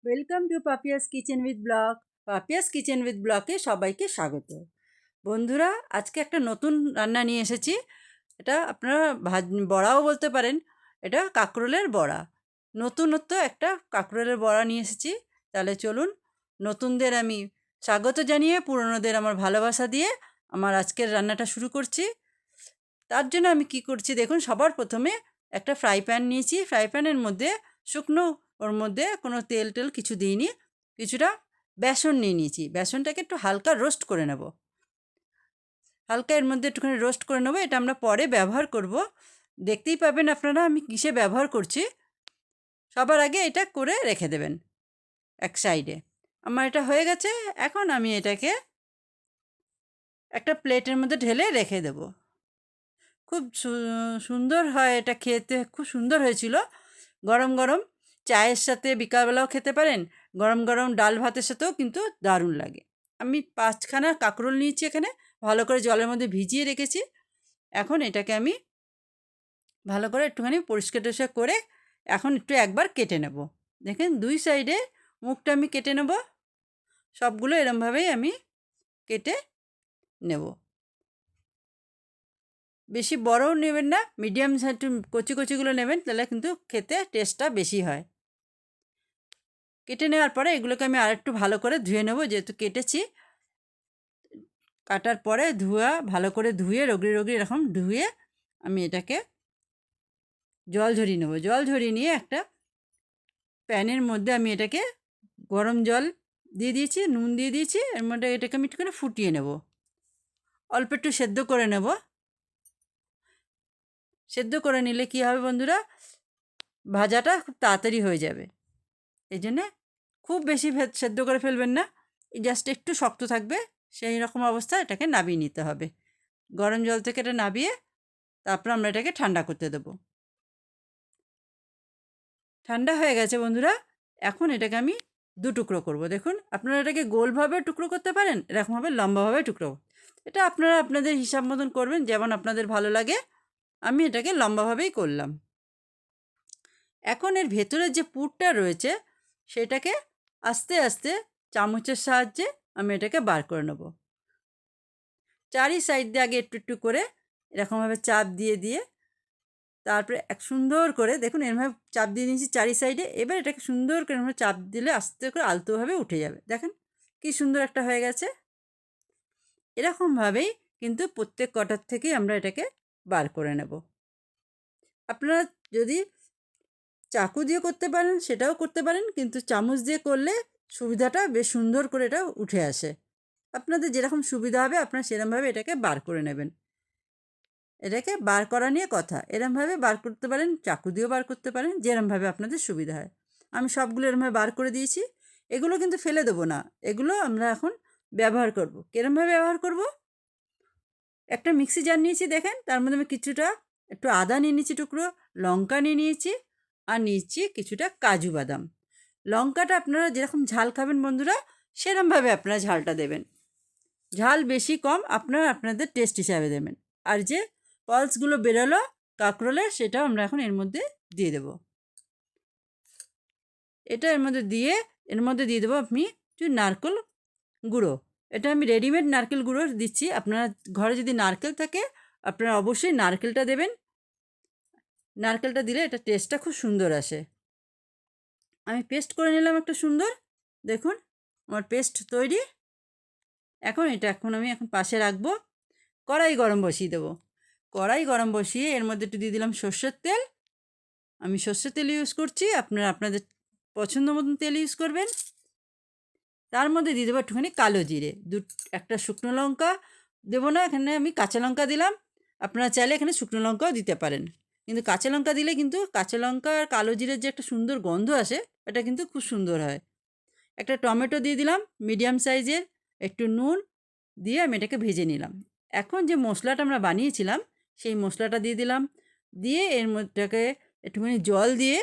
Welcome to Papiya's kitchen with blog. Papiya's kitchen with ব্লগে সবাইকে স্বাগত। বন্ধুরা, আজকে একটা নতুন রান্না নিয়ে এসেছি। এটা আপনারা বড়াও বলতে পারেন। এটা কাঁকরোলের বড়া। নতুনত্ব একটা কাঁকরোলের বড়া নিয়ে এসেছি। তাহলে চলুন, নতুনদের আমি স্বাগত জানিয়ে পুরনোদের আমার ভালোবাসা দিয়ে আমার আজকের রান্নাটা শুরু করছি। তার জন্য আমি কি করছি দেখুন, সবার প্রথমে একটা ফ্রাই প্যান নিয়েছি। ফ্রাই প্যানের মধ্যে শুকনো, ওর মধ্যে কোনো তেল টেল কিছু দিইনি, কিছুটা বেসন নিয়ে নিয়েছি। বেসনটাকে একটু হালকা রোস্ট করে নেব। হালকা এর মধ্যে একটুখানি রোস্ট করে নেবো। এটা আমরা পরে ব্যবহার করব, দেখতেই পাবেন আপনারা আমি কিসে ব্যবহার করছি। সবার আগে এটা করে রেখে দেবেন এক সাইডে। আমার এটা হয়ে গেছে। এখন আমি এটাকে একটা প্লেটের মধ্যে ঢেলে রেখে দেবো। খুব সুন্দর হয় এটা, খেতে খুব সুন্দর হয়েছিল। গরম গরম চায়ের সাথে বিকালবেলাও খেতে পারেন, গরম গরম ডাল ভাতের সাথেও কিন্তু দারুণ লাগে। আমি 5খানা কাঁকরোল নিয়েছি এখানে, ভালো করে জলের মধ্যে ভিজিয়ে রেখেছি। এখন এটাকে আমি ভালো করে একটুখানি পরিষ্কার টরিষ্কার করে এখন একটু একবার কেটে নেব। দেখেন দুই সাইডে মুখটা আমি কেটে নেব। সবগুলো এরমভাবেই আমি কেটে নেব। বেশি বড়ও নেবেন না, মিডিয়াম একটু কচি কচিগুলো নেবেন, তাহলে কিন্তু খেতে টেস্টটা বেশি হয়। কেটে নেওয়ার পরে এগুলোকে আমি আরেকটু ভালো করে ধুয়ে নেব, যেহেতু কেটেছি। কাটার পরে ভালো করে ধুয়ে রগড়ি রগড়ি এরকম ধুয়ে আমি এটাকে জল ঝরিয়ে নেব। জল ঝরিয়ে নিয়ে একটা প্যানের মধ্যে আমি এটাকে গরম জল দিয়ে দিয়েছি, নুন দিয়ে দিয়েছি। এর মধ্যে এটাকে আমি একটুখানি ফুটিয়ে নেব, অল্প একটু সেদ্ধ করে নেব। সেদ্ধ করে নিলে কী হবে বন্ধুরা, ভাজাটা খুব তাড়াতাড়ি হয়ে যাবে। এই জন্যে খুব বেশি সেদ্ধ করে ফেলবেন না, জাস্ট একটু শক্ত থাকবে। সেই রকম অবস্থা এটাকে নামিয়ে নিতে হবে। গরম জল থেকে এটা নামিয়ে তারপর আমরা এটাকে ঠান্ডা করতে দেবো। ঠান্ডা হয়ে গেছে বন্ধুরা। এখন এটাকে আমি দু টুকরো করব। দেখুন, আপনারা এটাকে গোলভাবে টুকরো করতে পারেন, এরকমভাবে লম্বাভাবে টুকরো। এটা আপনারা আপনাদের হিসাব মতন করবেন, যেমন আপনাদের ভালো লাগে। আমি এটাকে লম্বাভাবেই করলাম। এখন এর ভেতরের যে পুরটা রয়েছে সেটাকে আস্তে আস্তে চামচের সাহায্যে আমি এটাকে বার করে নেব। চারি সাইড দিয়ে আগে একটু একটু করে এরকমভাবে চাপ দিয়ে দিয়ে তারপরে এক সুন্দর করে দেখুন এরমভাবে চাপ দিয়ে নিয়েছি চারি সাইডে। এবার এটাকে সুন্দর করে এরমভাবে চাপ দিলে আস্তে করে আলতোভাবে উঠে যাবে। দেখেন কি সুন্দর একটা হয়ে গেছে। এরকমভাবেই কিন্তু প্রত্যেক কটার থেকেই আমরা এটাকে বার করে নেব। আপনারা যদি চাকু দিয়ে করতে পারেন সেটাও করতে পারেন, কিন্তু চামচ দিয়ে করলে সুবিধাটা বেশ সুন্দর করে এটা উঠে আসে। আপনাদের যেরকম সুবিধা হবে আপনারা সেরকমভাবে এটাকে বার করে নেবেন। এটাকে বার করা নিয়ে কথা, এরমভাবে বার করতে পারেন, চাকু দিয়েও বার করতে পারেন, যেরমভাবে আপনাদের সুবিধা হয়। আমি সবগুলো এরমভাবে বার করে দিয়েছি। এগুলো কিন্তু ফেলে দেবো না, এগুলো আমরা এখন ব্যবহার করব। কিরমভাবে ব্যবহার করব, একটা মিক্সি জার নিয়েছি দেখেন, তার মধ্যে আমি কিছুটা একটু আদা নিয়ে নিয়েছি টুকরো, লঙ্কা নিয়ে নিয়েছি, আর নিয়েছি কিছুটা কাজু বাদাম। লঙ্কাটা আপনারা যেরকম ঝাল খাবেন বন্ধুরা, সেরমভাবে আপনারা ঝালটা দেবেন। ঝাল বেশি কম আপনারা আপনাদের টেস্ট হিসাবে দেবেন। আর যে পালসগুলো বেরোলো কাঁকরোলের, সেটাও আমরা এখন এর মধ্যে দিয়ে দেব। এটা এর মধ্যে দিয়ে দেবো আপনি একটু নারকেল গুঁড়ো। এটা আমি রেডিমেড নারকেল গুঁড়ো দিচ্ছি। আপনারা ঘরে যদি নারকেল থাকে আপনারা অবশ্যই নারকেলটা দেবেন। নারকেলটা দিলে এটা টেস্টটা খুব সুন্দর আসে। আমি পেস্ট করে নিলাম একটা সুন্দর। দেখুন আমার পেস্ট তৈরি। এখন আমি পাশে রাখবো। কড়াই গরম বসিয়ে দেবো। কড়াই গরম বসিয়ে এর মধ্যে একটু দিয়ে দিলাম সর্ষের তেল। আমি সর্ষের তেল ইউজ করছি, আপনারা আপনাদের পছন্দ মতন তেল ইউজ করবেন। তার মধ্যে দিয়ে দেবো একটুখানি কালো জিরে, একটা শুকনো লঙ্কা দেবো না, এখানে আমি কাঁচা লঙ্কা দিলাম। আপনারা চাইলে এখানে শুকনো লঙ্কাও দিতে পারেন, কিন্তু কাঁচা লঙ্কা দিলে কিন্তু কাঁচা লঙ্কা আর কালো জিরের যে একটা সুন্দর গন্ধ আসে, এটা কিন্তু খুব সুন্দর হয়। একটা টমেটো দিয়ে দিলাম মিডিয়াম সাইজের, একটু নুন দিয়ে আমি এটাকে ভেজে নিলাম। এখন যে মশলাটা আমরা বানিয়েছিলাম সেই মশলাটা দিয়ে দিলাম। দিয়ে এর মধ্যেটাকে একটুখানি জল দিয়ে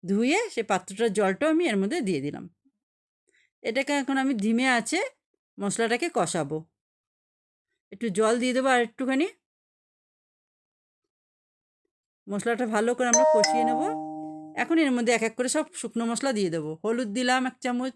ধুয়ে সে পাত্রটার জলটাও আমি এর মধ্যে দিয়ে দিলাম। এটাকে এখন আমি ধিমে আছে মশলাটাকে কষাবো। একটু জল দিয়ে দেবো আর একটুখানি। মশলাটা ভালো করে আমরা কষিয়ে নেব। এখন এর মধ্যে এক এক করে সব শুকনো মশলা দিয়ে দেবো। হলুদ দিলাম 1 চামচ,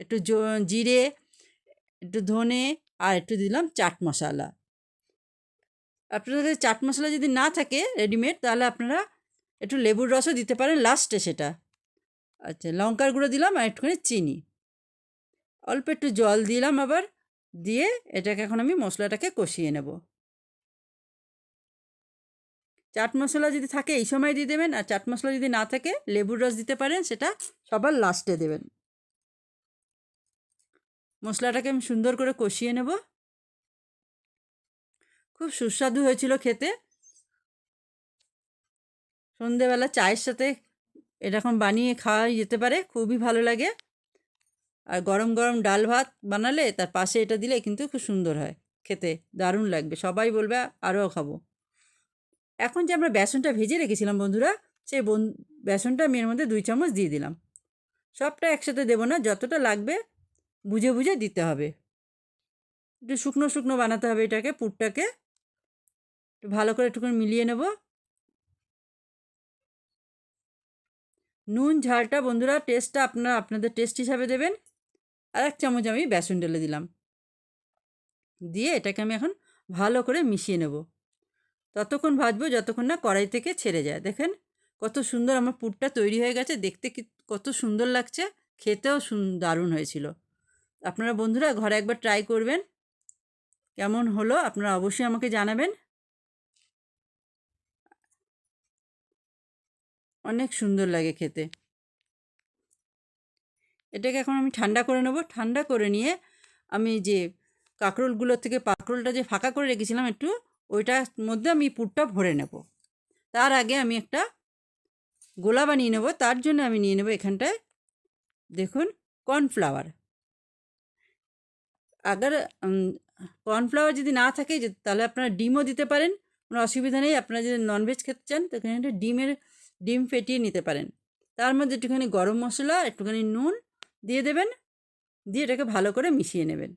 একটু জিরে, একটু ধনে, আর একটু দিলাম চাট মশলা। আপনাদের কাছে চাট মশলা যদি না থাকে রেডিমেড, তাহলে আপনারা একটু লেবুর রসও দিতে পারেন লাস্টে সেটা। আচ্ছা, লঙ্কার গুঁড়ো দিলাম আর একটুখানি চিনি, অল্প একটু জল দিলাম আবার, দিয়ে এটাকে এখন আমি মশলাটাকে কষিয়ে নেব। চাট মশলা যদি থাকে এই সময় দিয়ে দেবেন, আর চাট মশলা যদি না থাকে লেবুর রস দিতে পারেন, সেটা সবার লাস্টে দেবেন। মশলাটাকে আমি সুন্দর করে কষিয়ে নেব। খুব সুস্বাদু হয়েছিল খেতে। সন্ধেবেলা চায়ের সাথে এরকম বানিয়ে খাওয়া যেতে পারে, খুবই ভালো লাগে। আর গরম গরম ডাল ভাত বানালে তার পাশে এটা দিলে কিন্তু খুব সুন্দর হয় খেতে, দারুণ লাগবে, সবাই বলবে আরও খাবো। এখন যে আমরা বেসনটা ভেজে রেখেছিলাম বন্ধুরা, সেই বেসনটা আমি এর মধ্যে 2 চামচ দিয়ে দিলাম। সবটা একসাথে দেবো না, যতটা লাগবে বুঝে বুঝে দিতে হবে। একটু শুকনো শুকনো বানাতে হবে এটাকে, পুরটাকে একটু ভালো করে একটুখানি মিলিয়ে নেব। নুন ঝালটা বন্ধুরা টেস্টটা আপনাদের টেস্ট হিসাবে দেবেন। আর 1 চামচ আমি বেসন ঢেলে দিলাম, দিয়ে এটাকে আমি এখন ভালো করে মিশিয়ে নেব। ততক্ষণ ভাজবো যতক্ষণ না কড়াই থেকে ছেড়ে যায়। দেখেন কত সুন্দর আমার পুরটা তৈরি হয়ে গেছে, দেখতে কত সুন্দর লাগছে, খেতেও দারুণ হয়েছিল। আপনারা বন্ধুরা ঘরে একবার ট্রাই করবেন, কেমন হলো আপনারা অবশ্যই আমাকে জানাবেন। অনেক সুন্দর লাগে খেতে। এটাকে এখন আমি ঠান্ডা করে নেব। ঠান্ডা করে নিয়ে আমি যে কাঁকরোলগুলোর থেকে কাঁকরোলটা যে ফাঁকা করে রেখেছিলাম একটু, ওইটার মধ্যে আমি পুরটা ভরে নেব। তার আগে আমি একটা গোলা বানিয়ে নেব। তার জন্য আমি নিয়ে নেব এখানটায়, দেখুন, কর্নফ্লাওয়ার। আগার কর্নফ্লাওয়ার যদি না থাকে তাহলে আপনারা ডিমও দিতে পারেন, কোনো অসুবিধা নেই। আপনারা যদি ননভেজ খেতে চান তো এখানে একটা ডিম ফেটিয়ে নিতে পারেন। তার মধ্যে একটুখানি গরম মশলা, একটুখানি নুন দিয়ে দেবেন, দিয়ে এটাকে ভালো করে মিশিয়ে নেবেন।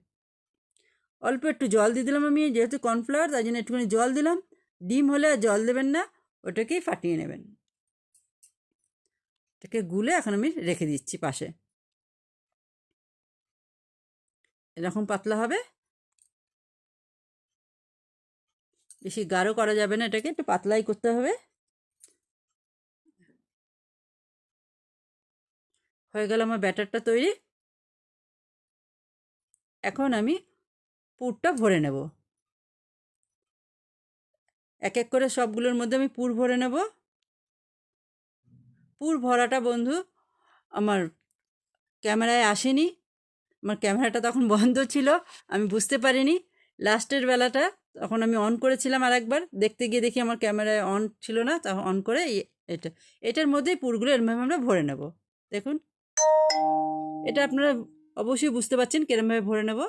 অল্প একটু জল দিয়ে দিলাম আমি, যেহেতু কর্নফ্লাওয়ার তাই জন্য একটুখানি জল দিলাম। ডিম হলে আর জল দেবেন না, ওটাকেই ফাটিয়ে নেবেন। এটাকে গুলে এখন আমি রেখে দিচ্ছি পাশে। এরকম পাতলা হবে, বেশি গাঢ় করা যাবে না, এটাকে একটু পাতলাই করতে হবে। হয়ে গেল আমার ব্যাটারটা তৈরি। এখন আমি পুরটা ভরে নেব। এক এক করে সবগুলোর মধ্যে আমি পুর ভরে নেব। পুর ভরাটা বন্ধু আমার ক্যামেরায় আসেনি, আমার ক্যামেরাটা তখন বন্ধ ছিল, আমি বুঝতে পারিনি। লাস্টের বেলাটা তখন আমি অন করেছিলাম আর একবার, দেখতে গিয়ে দেখি আমার ক্যামেরায় অন ছিল না, তখন অন করে এটার মধ্যেই পুরগুলো এরমভাবে আমরা ভরে নেব। দেখুন, এটা আপনারা অবশ্যই বুঝতে পারছেন কিরমভাবে ভরে নেব।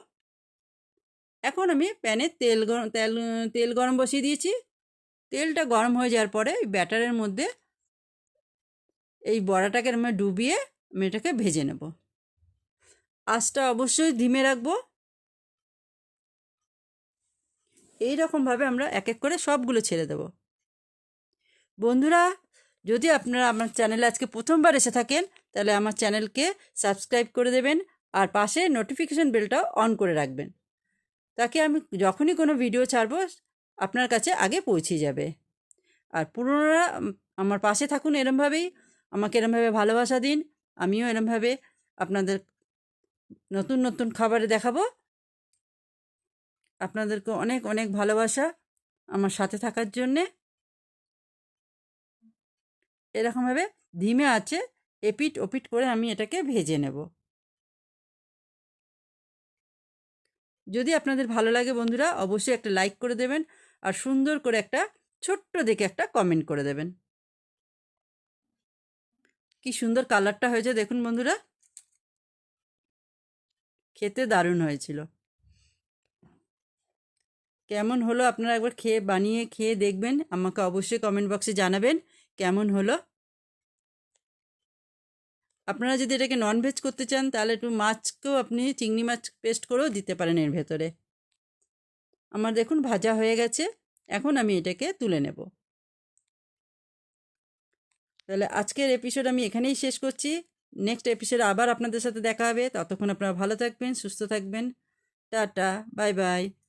এখন আমি প্যানে তেল গরম বসিয়ে দিয়েছি। তেলটা গরম হয়ে যাওয়ার পরে এই ব্যাটারের মধ্যে এই বড়াটাকে আমরা ডুবিয়ে আমি এটাকে ভেজে নেব। আঁচটা অবশ্যই ধিমে রাখবো। এই রকমভাবে আমরা এক এক করে সবগুলো ছেড়ে দেব। বন্ধুরা, যদি আপনারা আমার চ্যানেলে আজকে প্রথমবার এসে থাকেন তাহলে আমার চ্যানেলকে সাবস্ক্রাইব করে দেবেন, আর পাশে নোটিফিকেশান বেলটাও অন করে রাখবেন, তাকে আমি যখনই কোনো ভিডিও ছাড়বো আপনার কাছে আগে পৌঁছে যাবে। আর পুরনোরা আমার পাশে থাকুন, এরমভাবেই আমাকে এরমভাবে ভালোবাসা দিন। আমিও এরমভাবে আপনাদের নতুন নতুন খাবারে দেখাবো। আপনাদেরকে অনেক অনেক ভালোবাসা আমার সাথে থাকার জন্যে। এরকমভাবে ধিমে আছে এপিট ওপিট করে আমি এটাকে ভেজে নেব। যদি আপনাদের ভালো লাগে বন্ধুরা অবশ্যই একটা লাইক করে দেবেন, আর সুন্দর করে একটা ছোট্ট দেখে একটা কমেন্ট করে দেবেন। কি সুন্দর কালারটা হয়েছে দেখুন বন্ধুরা, খেতে দারুণ হয়েছিল। কেমন হলো আপনারা একবার বানিয়ে খেয়ে দেখবেন, আমাকে অবশ্যই কমেন্ট বক্সে জানাবেন কেমন হলো। আপনারা যদি এটাকে ননভেজ করতে চান তাহলে একটু মাছকেও আপনি চিংড়ি মাছ পেস্ট করেও দিতে পারেন এর ভেতরে। আমার দেখুন ভাজা হয়ে গেছে, এখন আমি এটাকে তুলে নেব। তাহলে আজকের এপিসোড আমি এখানেই শেষ করছি। নেক্সট এপিসোডে আবার আপনাদের সাথে দেখা হবে। ততক্ষণ আপনারা ভালো থাকবেন, সুস্থ থাকবেন। Tata, bye bye.